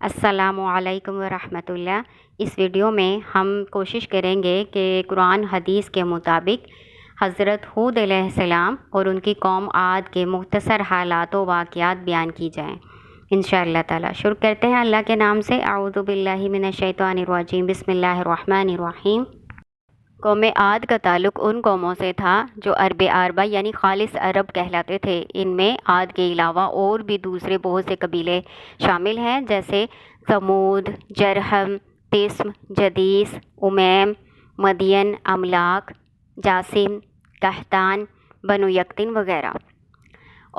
السلام علیکم ورحمۃ اللہ۔ اس ویڈیو میں ہم کوشش کریں گے کہ قرآن حدیث کے مطابق حضرت ہود علیہ السلام اور ان کی قوم عاد کے مختصر حالات و واقعات بیان کی جائیں انشاءاللہ تعالی۔ شروع کرتے ہیں اللہ کے نام سے۔ اعوذ باللہ من الشیطان الرجیم، بسم اللہ الرحمن الرحیم۔ قوم عاد کا تعلق ان قوموں سے تھا جو عرب عربہ یعنی خالص عرب کہلاتے تھے۔ ان میں عاد کے علاوہ اور بھی دوسرے بہت سے قبیلے شامل ہیں، جیسے ثمود، جرہم، تسم، جدیس، امیم، مدین، املاک، جاسم، قحطان، بنو یقطن وغیرہ۔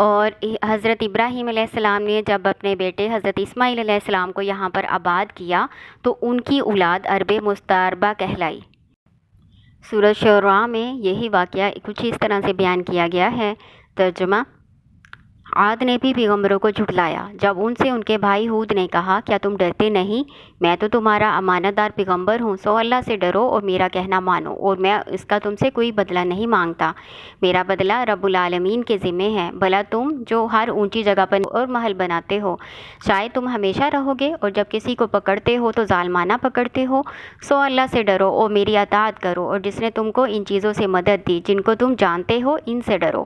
اور حضرت ابراہیم علیہ السلام نے جب اپنے بیٹے حضرت اسماعیل علیہ السلام کو یہاں پر آباد کیا تو ان کی اولاد عرب مستعربہ کہلائی۔ سورۃ شعراء میں یہی واقعہ کچھ اس طرح سے بیان کیا گیا ہے۔ ترجمہ: عاد نے بھی پیغمبروں کو جھٹلایا جب ان سے ان کے بھائی ہود نے کہا، کیا تم ڈرتے نہیں؟ میں تو تمہارا امانت دار پیغمبر ہوں، سو اللہ سے ڈرو اور میرا کہنا مانو، اور میں اس کا تم سے کوئی بدلہ نہیں مانگتا۔ میرا بدلہ رب العالمین کے ذمے ہے۔ بھلا تم جو ہر اونچی جگہ پر اور محل بناتے ہو، شاید تم ہمیشہ رہو گے، اور جب کسی کو پکڑتے ہو تو ظالمانہ پکڑتے ہو، سو اللہ سے ڈرو اور میری اطاعت کرو، اور جس نے تم کو ان چیزوں سے مدد دی جن کو تم جانتے ہو، ان سے ڈرو۔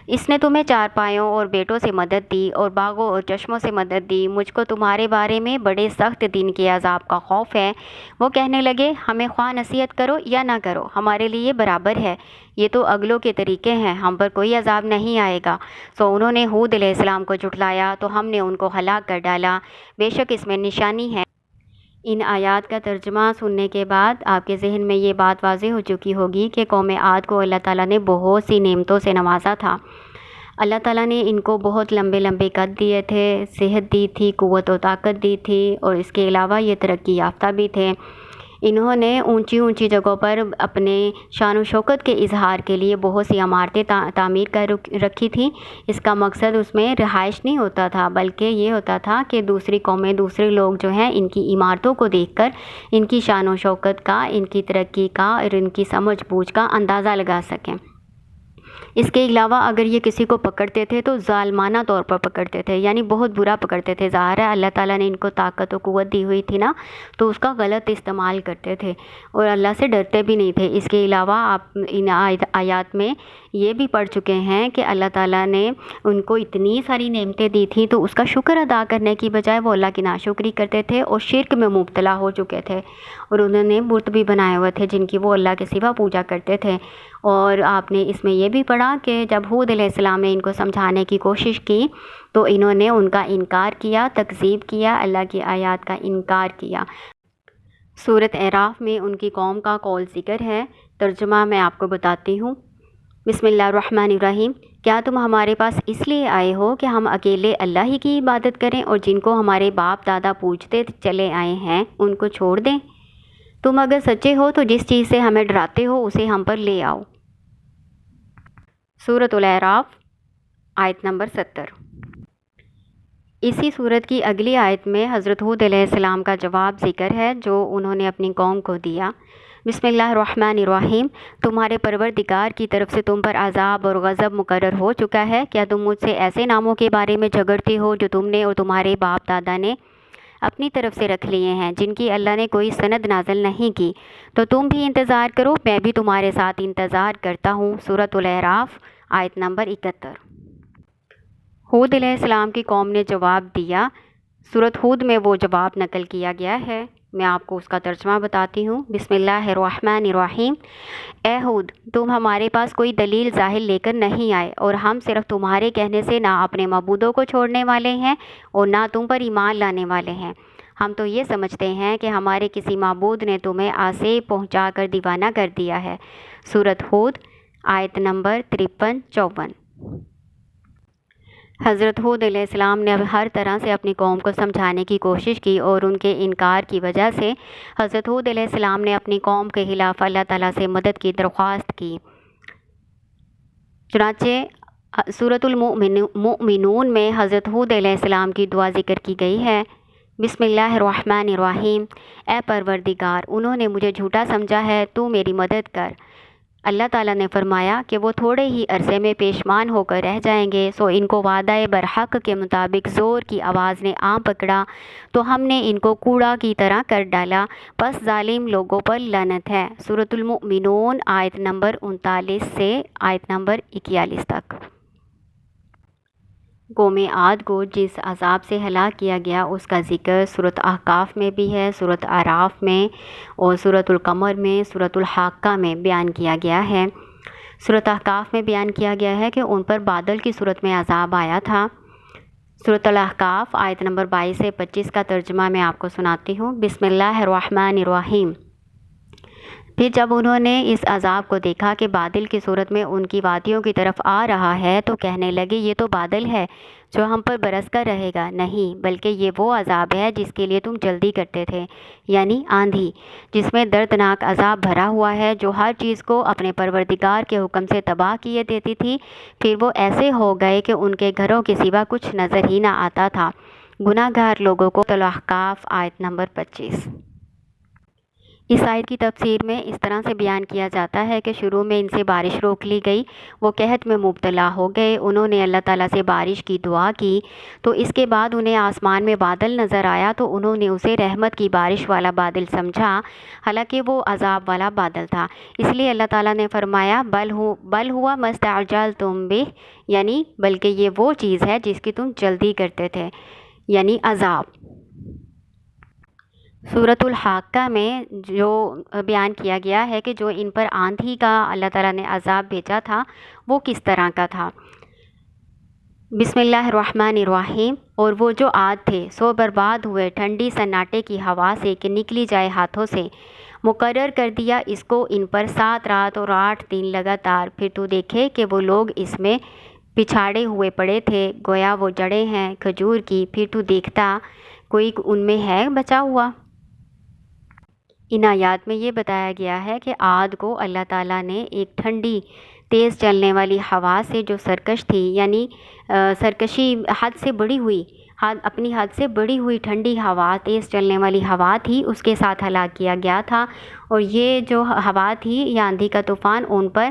اس نے تمہیں چارپائیوں اور بیٹوں سے مدد دی اور باغوں اور چشموں سے مدد دی۔ مجھ کو تمہارے بارے میں بڑے سخت دن کے عذاب کا خوف ہے۔ وہ کہنے لگے، ہمیں خواہ نصیحت کرو یا نہ کرو، ہمارے لیے برابر ہے، یہ تو اگلوں کے طریقے ہیں، ہم پر کوئی عذاب نہیں آئے گا۔ سو انہوں نے ہود علیہ السلام کو جھٹلایا تو ہم نے ان کو ہلاک کر ڈالا، بے شک اس میں نشانی ہے۔ ان آیات کا ترجمہ سننے کے بعد آپ کے ذہن میں یہ بات واضح ہو چکی ہوگی کہ قوم عاد کو اللہ تعالیٰ نے بہت سی نعمتوں سے نوازا تھا۔ اللہ تعالیٰ نے ان کو بہت لمبے لمبے قد دیے تھے، صحت دی تھی، قوت و طاقت دی تھی، اور اس کے علاوہ یہ ترقی یافتہ بھی تھے۔ انہوں نے اونچی اونچی جگہوں پر اپنے شان و شوکت کے اظہار کے لیے بہت سی عمارتیں تعمیر کر رکھی تھیں۔ اس کا مقصد اس میں رہائش نہیں ہوتا تھا، بلکہ یہ ہوتا تھا کہ دوسری قومیں، دوسرے لوگ جو ہیں، ان کی عمارتوں کو دیکھ کر ان کی شان و شوکت کا، ان کی ترقی کا اور ان کی سمجھ بوجھ کا اندازہ لگا سکیں۔ اس کے علاوہ اگر یہ کسی کو پکڑتے تھے تو ظالمانہ طور پر پکڑتے تھے، یعنی بہت برا پکڑتے تھے۔ ظاہر ہے اللہ تعالیٰ نے ان کو طاقت و قوت دی ہوئی تھی نا، تو اس کا غلط استعمال کرتے تھے اور اللہ سے ڈرتے بھی نہیں تھے۔ اس کے علاوہ آپ ان آیات میں یہ بھی پڑھ چکے ہیں کہ اللہ تعالیٰ نے ان کو اتنی ساری نعمتیں دی تھیں تو اس کا شکر ادا کرنے کی بجائے وہ اللہ کی ناشکری کرتے تھے اور شرک میں مبتلا ہو چکے تھے، اور انہوں نے بت بھی بنائے ہوئے تھے جن کی وہ اللہ کے سوا پوجا کرتے تھے۔ اور آپ نے اس میں یہ بھی پڑھا کہ جب ہود علیہ السلام نے ان کو سمجھانے کی کوشش کی تو انہوں نے ان کا انکار کیا، تکذیب کیا، اللہ کی آیات کا انکار کیا۔ سورۃ اعراف میں ان کی قوم کا قول ذکر ہے۔ ترجمہ میں آپ کو بتاتی ہوں۔ بسم اللہ الرحمن الرحیم۔ کیا تم ہمارے پاس اس لیے آئے ہو کہ ہم اکیلے اللہ ہی کی عبادت کریں اور جن کو ہمارے باپ دادا پوجتے چلے آئے ہیں ان کو چھوڑ دیں؟ تم اگر سچے ہو تو جس چیز سے ہمیں ڈراتے ہو اسے ہم پر لے آؤ۔ سورۃ الاعراف آیت نمبر 70۔ اسی سورت کی اگلی آیت میں حضرت ہود علیہ السلام کا جواب ذکر ہے جو انہوں نے اپنی قوم کو دیا۔ بسم اللہ الرحمن الرحیم۔ تمہارے پروردگار کی طرف سے تم پر عذاب اور غضب مقرر ہو چکا ہے۔ کیا تم مجھ سے ایسے ناموں کے بارے میں جھگڑتے ہو جو تم نے اور تمہارے باپ دادا نے اپنی طرف سے رکھ لیے ہیں، جن کی اللہ نے کوئی سند نازل نہیں کی؟ تو تم بھی انتظار کرو، میں بھی تمہارے ساتھ انتظار کرتا ہوں۔ سورۃ الاعراف آیت نمبر 71۔ ہود علیہ السلام کی قوم نے جواب دیا۔ سورۃ ہود میں وہ جواب نقل کیا گیا ہے، میں آپ کو اس کا ترجمہ بتاتی ہوں۔ بسم اللہ الرحمن الرحیم۔ اے ہود، تم ہمارے پاس کوئی دلیل ظاہر لے کر نہیں آئے، اور ہم صرف تمہارے کہنے سے نہ اپنے معبودوں کو چھوڑنے والے ہیں اور نہ تم پر ایمان لانے والے ہیں۔ ہم تو یہ سمجھتے ہیں کہ ہمارے کسی معبود نے تمہیں آسیب پہنچا کر دیوانہ کر دیا ہے۔ سورۃ ہود آیت نمبر 53-54۔ حضرت ہود علیہ السلام نے ہر طرح سے اپنی قوم کو سمجھانے کی کوشش کی، اور ان کے انکار کی وجہ سے حضرت ہود علیہ السلام نے اپنی قوم کے خلاف اللہ تعالیٰ سے مدد کی درخواست کی۔ چنانچہ سورۃ المؤمنون میں حضرت ہود علیہ السلام کی دعا ذکر کی گئی ہے۔ بسم اللہ الرحمن الرحیم۔ اے پروردگار، انہوں نے مجھے جھوٹا سمجھا ہے، تو میری مدد کر۔ اللہ تعالیٰ نے فرمایا کہ وہ تھوڑے ہی عرصے میں پیشمان ہو کر رہ جائیں گے، سو ان کو وعدہ برحق کے مطابق زور کی آواز نے آن پکڑا تو ہم نے ان کو کوڑا کی طرح کر ڈالا، بس ظالم لوگوں پر لعنت ہے۔ سورۃ المؤمنون آیت نمبر 39 سے آیت نمبر 41 تک۔ قوم عاد کو جس عذاب سے ہلاک کیا گیا اس کا ذکر سورۃ احقاف میں بھی ہے، سورۃ اعراف میں اور سورۃ القمر میں، سورۃ الحاقہ میں بیان کیا گیا ہے۔ سورۃ احقاف میں بیان کیا گیا ہے کہ ان پر بادل کی صورت میں عذاب آیا تھا۔ سورۃ الاحقاف آیت نمبر 22 سے 25 کا ترجمہ میں آپ کو سناتی ہوں۔ بسم اللہ الرحمن الرحیم۔ پھر جب انہوں نے اس عذاب کو دیکھا کہ بادل کی صورت میں ان کی وادیوں کی طرف آ رہا ہے تو کہنے لگے یہ تو بادل ہے جو ہم پر برس کر رہے گا، نہیں بلکہ یہ وہ عذاب ہے جس کے لیے تم جلدی کرتے تھے، یعنی آندھی، جس میں دردناک عذاب بھرا ہوا ہے جو ہر چیز کو اپنے پروردگار کے حکم سے تباہ کیے دیتی تھی۔ پھر وہ ایسے ہو گئے کہ ان کے گھروں کے سوا کچھ نظر ہی نہ آتا تھا۔ گناہ گار لوگوں کو الاحقاف آیت نمبر 25۔ اس آیت کی تفسیر میں اس طرح سے بیان کیا جاتا ہے کہ شروع میں ان سے بارش روک لی گئی، وہ قحط میں مبتلا ہو گئے، انہوں نے اللہ تعالیٰ سے بارش کی دعا کی تو اس کے بعد انہیں آسمان میں بادل نظر آیا تو انہوں نے اسے رحمت کی بارش والا بادل سمجھا، حالانکہ وہ عذاب والا بادل تھا۔ اس لیے اللہ تعالیٰ نے فرمایا بل ہوا ما استعجلتم بہ، یعنی بلکہ یہ وہ چیز ہے جس کی تم جلدی کرتے تھے، یعنی عذاب۔ سورۃ الحاقہ میں جو بیان کیا گیا ہے کہ جو ان پر آندھی کا اللہ تعالیٰ نے عذاب بھیجا تھا وہ کس طرح کا تھا۔ بسم اللہ الرحمن الرحیم۔ اور وہ جو عاد تھے سو برباد ہوئے ٹھنڈی سناٹے کی ہوا سے کہ نکلی جائے ہاتھوں سے، مقرر کر دیا اس کو ان پر 7 رات اور 8 دن لگاتار، پھر تو دیکھے کہ وہ لوگ اس میں پچھاڑے ہوئے پڑے تھے، گویا وہ جڑیں ہیں کھجور کی، پھر تو دیکھتا کوئی ان میں ہے بچا ہوا۔ ان آیات میں یہ بتایا گیا ہے کہ عاد کو اللہ تعالیٰ نے ایک ٹھنڈی تیز چلنے والی ہوا سے جو سرکش تھی، یعنی سرکشی حد سے بڑی ہوئی، اپنی حد سے بڑی ہوئی ٹھنڈی ہوا، تیز چلنے والی ہوا تھی، اس کے ساتھ ہلاک کیا گیا تھا۔ اور یہ جو ہوا تھی یہ آندھی کا طوفان ان پر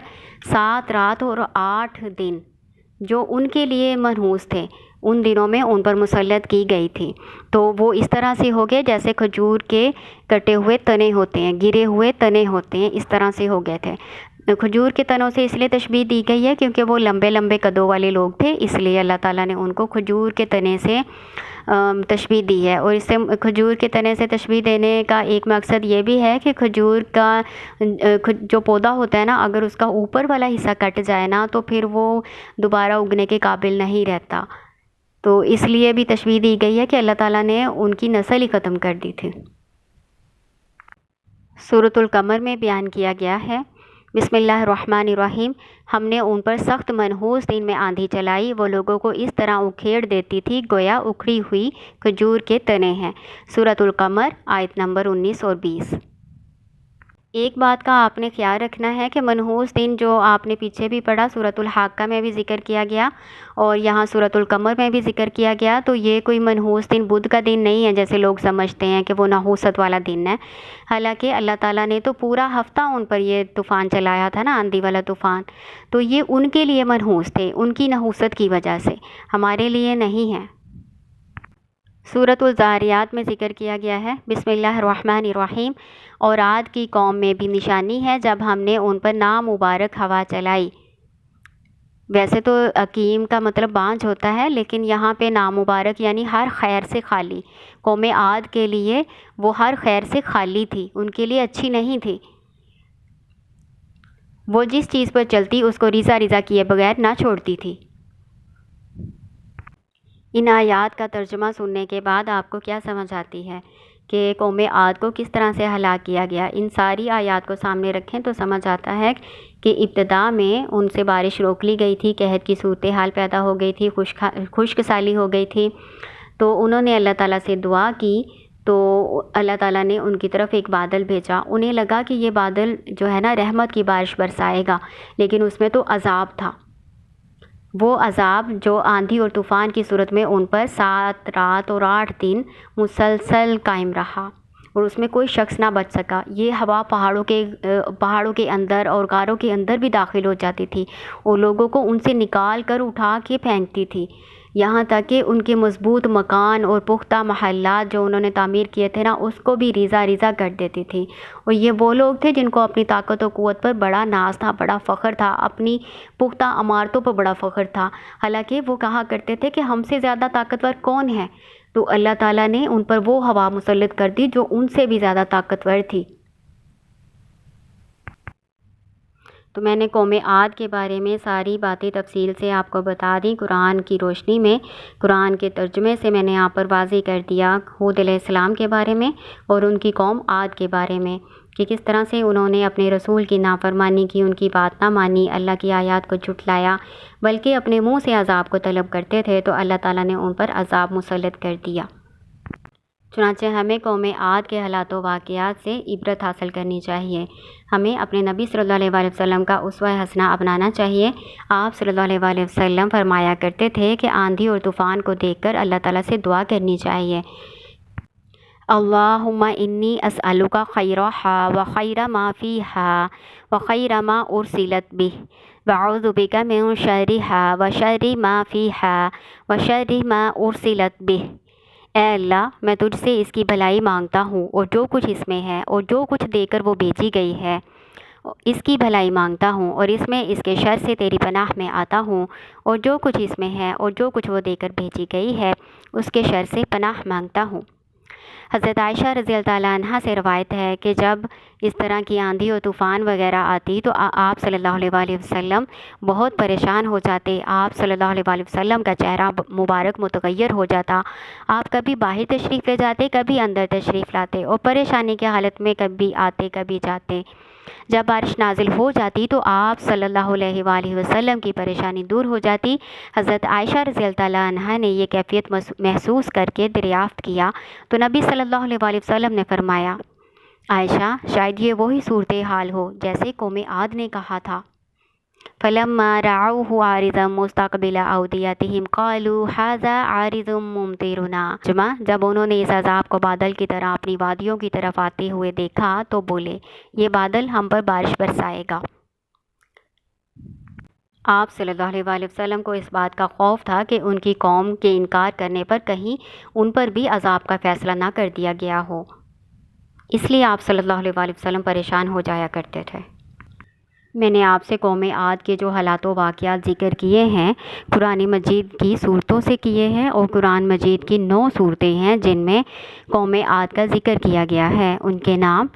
7 رات اور 8 دن جو ان کے لیے منحوس تھے ان دنوں میں ان پر مسلط کی گئی تھی، تو وہ اس طرح سے ہو گئے جیسے کھجور کے کٹے ہوئے تنے ہوتے ہیں، گرے ہوئے تنے ہوتے ہیں، اس طرح سے ہو گئے تھے۔ کھجور کے تنوں سے اس لیے تشبیہ دی گئی ہے کیونکہ وہ لمبے لمبے قدوں والے لوگ تھے، اس لیے اللہ تعالیٰ نے ان کو کھجور کے تنے سے تشبیہ دی ہے۔ اور اس سے کھجور کے تنے سے تشبیہ دینے کا ایک مقصد یہ بھی ہے کہ کھجور کا جو پودا ہوتا ہے نا، اگر اس کا اوپر والا حصہ کٹ جائے نا تو پھر وہ دوبارہ اگنے کے قابل نہیں رہتا، تو اس لیے بھی تشبیہ دی گئی ہے کہ اللہ تعالیٰ نے ان کی نسل ہی ختم کر دی تھی۔ سورۃ القمر میں بیان کیا گیا ہے، بسم اللہ الرحمن الرحیم۔ ہم نے ان پر سخت منحوس دن میں آندھی چلائی، وہ لوگوں کو اس طرح اکھیڑ دیتی تھی گویا اکھڑی ہوئی کھجور کے تنے ہیں۔ سورۃ القمر آیت نمبر 19 اور 20۔ ایک بات کا آپ نے خیال رکھنا ہے کہ منحوس دن جو آپ نے پیچھے بھی پڑھا سورۃ الحاقہ میں بھی ذکر کیا گیا اور یہاں سورۃ القمر میں بھی ذکر کیا گیا، تو یہ کوئی منحوس دن بدھ کا دن نہیں ہے جیسے لوگ سمجھتے ہیں کہ وہ نحوست والا دن ہے۔ حالانکہ اللہ تعالیٰ نے تو پورا ہفتہ ان پر یہ طوفان چلایا تھا نا، آندھی والا طوفان، تو یہ ان کے لیے منحوس تھے، ان کی نحوست کی وجہ سے، ہمارے لیے نہیں ہے۔ سورۃ الزاریات میں ذکر کیا گیا ہے، بسم اللہ الرحمن الرحیم۔ اور عاد کی قوم میں بھی نشانی ہے جب ہم نے ان پر نامبارک ہوا چلائی۔ ویسے تو عقیم کا مطلب بانجھ ہوتا ہے، لیکن یہاں پہ نامبارک یعنی ہر خیر سے خالی۔ قوم عاد کے لیے وہ ہر خیر سے خالی تھی، ان کے لیے اچھی نہیں تھی۔ وہ جس چیز پر چلتی اس کو ریزہ ریزہ کیے بغیر نہ چھوڑتی تھی۔ ان آیات کا ترجمہ سننے کے بعد آپ کو کیا سمجھ آتی ہے کہ قوم عاد کو کس طرح سے ہلاک کیا گیا؟ ان ساری آیات کو سامنے رکھیں تو سمجھ آتا ہے کہ ابتدا میں ان سے بارش روک لی گئی تھی، قحط کی صورتحال پیدا ہو گئی تھی، خشک سالی ہو گئی تھی، تو انہوں نے اللہ تعالیٰ سے دعا کی تو اللہ تعالیٰ نے ان کی طرف ایک بادل بھیجا۔ انہیں لگا کہ یہ بادل جو ہے نا رحمت کی بارش برسائے گا، لیکن اس میں تو عذاب تھا، وہ عذاب جو آندھی اور طوفان کی صورت میں ان پر 7 رات اور 8 دن مسلسل قائم رہا۔ اور اس میں کوئی شخص نہ بچ سکا۔ یہ ہوا پہاڑوں کے اندر اور غاروں کے اندر بھی داخل ہو جاتی تھی اور لوگوں کو ان سے نکال کر اٹھا کے پھینکتی تھی، یہاں تک کہ ان کے مضبوط مکان اور پختہ محلات جو انہوں نے تعمیر کیے تھے نا، اس کو بھی ریزہ ریزہ کر دیتی تھی۔ اور یہ وہ لوگ تھے جن کو اپنی طاقت و قوت پر بڑا ناز تھا، بڑا فخر تھا، اپنی پختہ عمارتوں پر بڑا فخر تھا، حالانکہ وہ کہا کرتے تھے کہ ہم سے زیادہ طاقتور کون ہے؟ تو اللہ تعالیٰ نے ان پر وہ ہوا مسلط کر دی جو ان سے بھی زیادہ طاقتور تھی۔ تو میں نے قوم عاد کے بارے میں ساری باتیں تفصیل سے آپ کو بتا دی، قرآن کی روشنی میں، قرآن کے ترجمے سے میں نے یہاں پر واضح کر دیا ہود علیہ السلام کے بارے میں اور ان کی قوم عاد کے بارے میں، کہ کس طرح سے انہوں نے اپنے رسول کی نافرمانی کی، ان کی بات نہ مانی، اللہ کی آیات کو جھٹلایا، بلکہ اپنے منہ سے عذاب کو طلب کرتے تھے، تو اللہ تعالیٰ نے ان پر عذاب مسلط کر دیا۔ چنانچہ ہمیں قوم عاد کے حالات و واقعات سے عبرت حاصل کرنی چاہیے، ہمیں اپنے نبی صلی اللہ علیہ وآلہ وسلم کا اسوہ حسنہ اپنانا چاہیے۔ آپ صلی اللہ علیہ وآلہ وسلم فرمایا کرتے تھے کہ آندھی اور طوفان کو دیکھ کر اللہ تعالیٰ سے دعا کرنی چاہیے، اللہم انی اسألک خیرہا وخیر ما فیہا وخیر ما ارسلت بہ واعوذ بک من شرہا وشر ما فیہا وشر ما ارسلت بہ۔ اے اللہ، میں تجھ سے اس کی بھلائی مانگتا ہوں اور جو کچھ اس میں ہے اور جو کچھ دے کر وہ بھیجی گئی ہے، اس کی بھلائی مانگتا ہوں، اور اس میں اس کے شر سے تیری پناہ میں آتا ہوں، اور جو کچھ اس میں ہے اور جو کچھ وہ دے کر بھیجی گئی ہے، اس کے شر سے پناہ مانگتا ہوں۔ حضرت عائشہ رضی اللہ تعالیٰ عنہ سے روایت ہے کہ جب اس طرح کی آندھی اور طوفان وغیرہ آتی تو آپ صلی اللہ علیہ وآلہ وسلم بہت پریشان ہو جاتے، آپ صلی اللہ علیہ وآلہ وسلم کا چہرہ مبارک متغیر ہو جاتا، آپ کبھی باہر تشریف لے جاتے، کبھی اندر تشریف لاتے اور پریشانی کی حالت میں کبھی آتے کبھی جاتے۔ جب بارش نازل ہو جاتی تو آپ صلی اللہ علیہ وآلہ وسلم کی پریشانی دور ہو جاتی۔ حضرت عائشہ رضی اللہ تعالیٰ عنہ نے یہ کیفیت محسوس کر کے دریافت کیا تو نبی صلی اللہ علیہ وآلہ وسلم نے فرمایا، عائشہ، شاید یہ وہی صورتحال ہو جیسے قوم عاد نے کہا تھا۔ فَلَمَّا رَأَوْهُ عَارِضًا مُسْتَقْبِلَ أَوْدِيَتِهِمْ قَالُوا هَذَا عَارِضٌ مُمْطِرُنَا۔ جب انہوں نے اس عذاب کو بادل کی طرح اپنی وادیوں کی طرف آتے ہوئے دیکھا تو بولے، یہ بادل ہم پر بارش برسائے گا۔ آپ صلی اللہ علیہ وآلہ وسلم کو اس بات کا خوف تھا کہ ان کی قوم کے انکار کرنے پر کہیں ان پر بھی عذاب کا فیصلہ نہ کر دیا گیا ہو، اس لیے آپ صلی اللہ علیہ وآلہ وسلم پریشان ہو جایا کرتے تھے۔ میں نے آپ سے قوم عاد کے جو حالات و واقعات ذکر کیے ہیں، قرآن مجید کی صورتوں سے کیے ہیں، اور قرآن مجید کی 9 صورتیں ہیں جن میں قوم عاد کا ذکر کیا گیا ہے۔ ان کے نام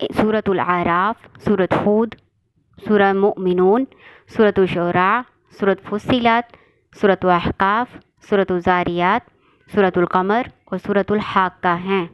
سورۃ الاعراف، سورۃ ہود، سورہ مؤمنون، سورۃ الشعراء، سورۃ فصلت، سورۃ احقاف، سورۃ الذاریات، سورۃ القمر اور سورۃ الحاقہ ہیں۔